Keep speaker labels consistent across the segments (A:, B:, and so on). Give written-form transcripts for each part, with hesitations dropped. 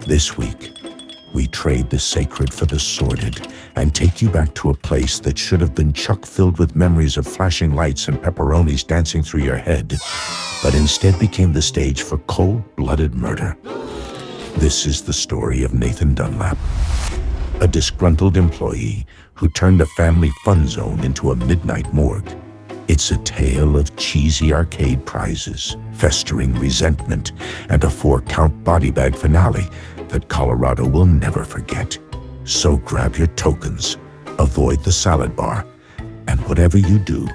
A: This week, we trade the sacred for the sordid and take you back to a place that should have been chock-filled with memories of flashing lights and pepperonis dancing through your head, but instead became the stage for cold-blooded murder. This is the story of Nathan Dunlap, a disgruntled employee who turned a family fun zone into a midnight morgue. It's a tale of cheesy arcade prizes, festering resentment, and a 4-count body bag finale that Colorado will never forget. So grab your tokens, avoid the salad bar, and whatever you do,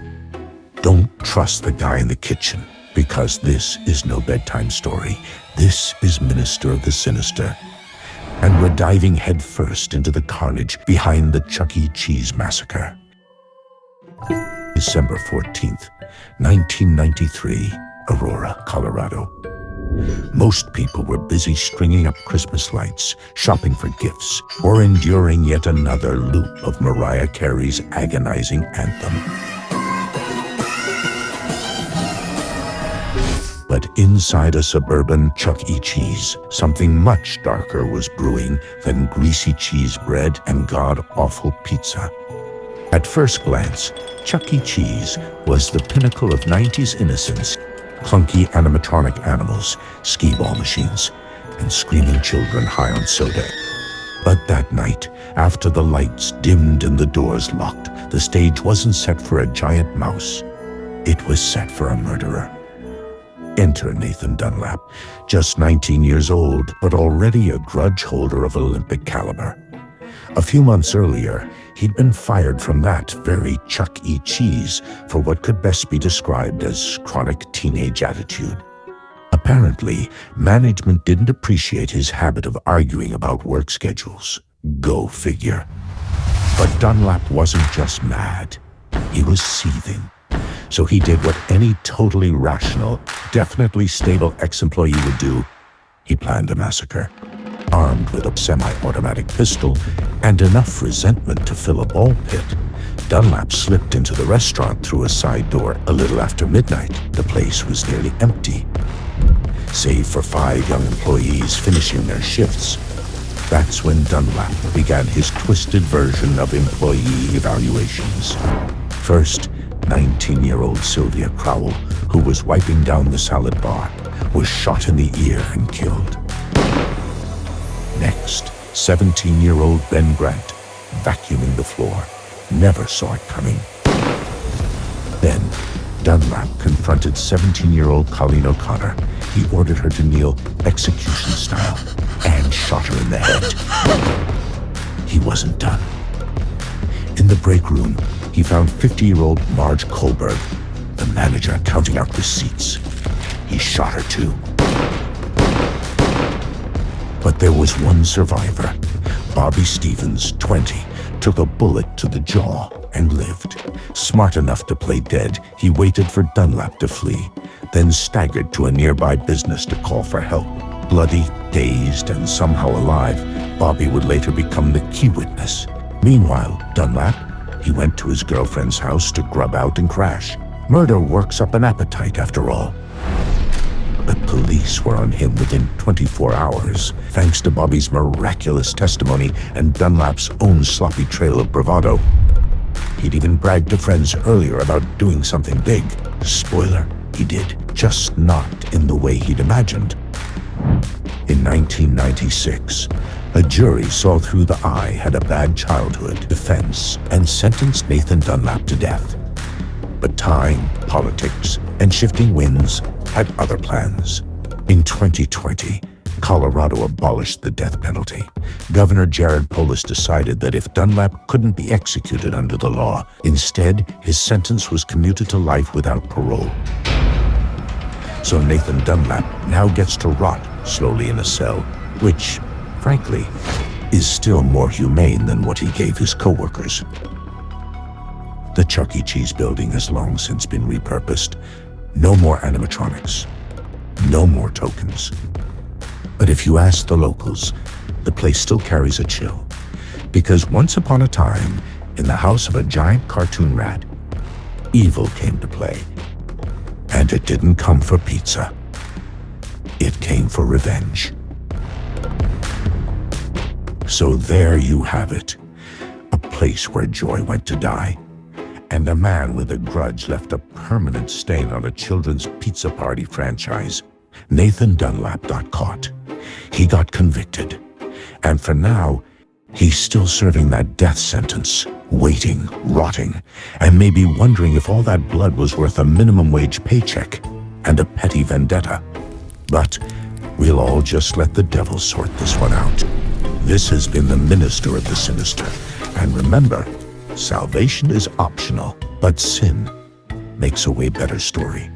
A: don't trust the guy in the kitchen, because this is no bedtime story. This is Minister of the Sinister. And we're diving headfirst into the carnage behind the Chuck E. Cheese massacre. December 14th, 1993, Aurora, Colorado. Most people were busy stringing up Christmas lights, shopping for gifts, or enduring yet another loop of Mariah Carey's agonizing anthem. But inside a suburban Chuck E. Cheese, something much darker was brewing than greasy cheese bread and god-awful pizza. At first glance, Chuck E. Cheese was the pinnacle of 90s innocence. Clunky animatronic animals, skee-ball machines, and screaming children high on soda. But that night, after the lights dimmed and the doors locked, the stage wasn't set for a giant mouse. It was set for a murderer. Enter Nathan Dunlap, just 19 years old, but already a grudge holder of Olympic caliber. A few months earlier, he'd been fired from that very Chuck E. Cheese for what could best be described as chronic teenage attitude. Apparently, management didn't appreciate his habit of arguing about work schedules. Go figure. But Dunlap wasn't just mad. He was seething. So he did what any totally rational, definitely stable ex-employee would do. He planned a massacre. Armed with a semi-automatic pistol and enough resentment to fill a ball pit, Dunlap slipped into the restaurant through a side door a little after midnight. The place was nearly empty, save for 5 young employees finishing their shifts. That's when Dunlap began his twisted version of employee evaluations. First, 19-year-old Sylvia Crowell, who was wiping down the salad bar, was shot in the ear and killed. Next, 17-year-old Ben Grant, vacuuming the floor, never saw it coming. Then, Dunlap confronted 17-year-old Colleen O'Connor. He ordered her to kneel execution style and shot her in the head. He wasn't done. In the break room, he found 50-year-old Marge Kohlberg, the manager, counting out receipts. He shot her too. But there was one survivor. Bobby Stevens, 20, took a bullet to the jaw and lived. Smart enough to play dead, he waited for Dunlap to flee, then staggered to a nearby business to call for help. Bloody, dazed, and somehow alive, Bobby would later become the key witness. Meanwhile, Dunlap, he went to his girlfriend's house to grub out and crash. Murder works up an appetite, after all. But police were on him within 24 hours, thanks to Bobby's miraculous testimony and Dunlap's own sloppy trail of bravado. He'd even bragged to friends earlier about doing something big. Spoiler, he did, just not in the way he'd imagined. In 1996, a jury saw through the eye had a bad childhood, defense, and sentenced Nathan Dunlap to death. But time, politics, and shifting winds had other plans. In 2020, Colorado abolished the death penalty. Governor Jared Polis decided that if Dunlap couldn't be executed under the law, instead, his sentence was commuted to life without parole. So Nathan Dunlap now gets to rot slowly in a cell, which, frankly, is still more humane than what he gave his coworkers. The Chuck E. Cheese building has long since been repurposed. No more animatronics. No more tokens. But if you ask the locals, the place still carries a chill. Because once upon a time, in the house of a giant cartoon rat, evil came to play. And it didn't come for pizza. It came for revenge. So there you have it. A place where joy went to die. And a man with a grudge left a permanent stain on a children's pizza party franchise. Nathan Dunlap got caught. He got convicted. And for now, he's still serving that death sentence, waiting, rotting, and maybe wondering if all that blood was worth a minimum wage paycheck and a petty vendetta. But we'll all just let the devil sort this one out. This has been the Minister of the Sinister. And remember, salvation is optional, but sin makes a way better story.